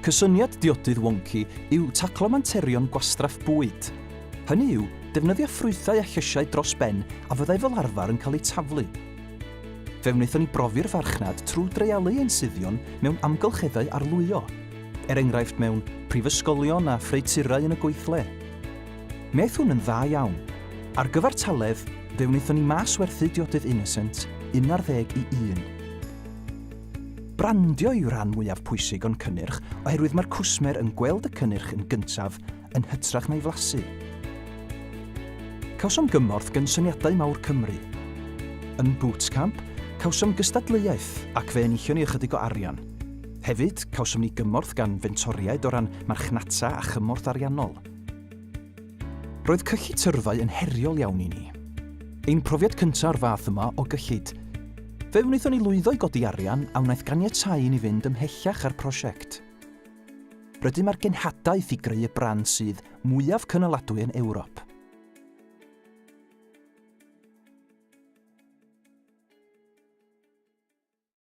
Cysyniad diodydd wonci yw taclo materion gwastraff bwyd. Hynny yw, defnyddio ffrwythau a llysiau dros ben a fyddai fel arfer yn cael eu taflu. Fe wnaethon ni brofi'r farchnad trwy dreialu ein suddion mewn amgylcheddau arlwyo, enghraifft mewn prifysgolion a phreiturau yn y gweithle. Mi aeth hwn yn dda iawn. Ar gyfer taledd, fe wnaethon ni mas werthu diodydd Innocent 11 i 1. Brandio yw rhan mwyaf pwysig o'n cynnyrch oherwydd mae'r cwsmer yn gweld y cynnyrch yn gyntaf yn hytrach na'i flasu. Cawsom gymorth gan syniadau mawr Cymru. Yn bootcamp, cawsom gystadleuaeth ac fe enillon ni ychydig o arian. Hefyd, cawsom ni gymorth gan fentoriaid o ran marchnata a chymorth ariannol. Roedd cyllu tyrfau yn heriol iawn i ni. Ein profiad cyntaf o'r fath yma o gyllid. Fe wnaethon ni lwyddo i godi arian a wnaeth ganiatáu i ni fynd ymhellach ar prosiect. Rydym ar genhadaeth i greu y brand sydd mwyaf cynaladwy yn Ewrop.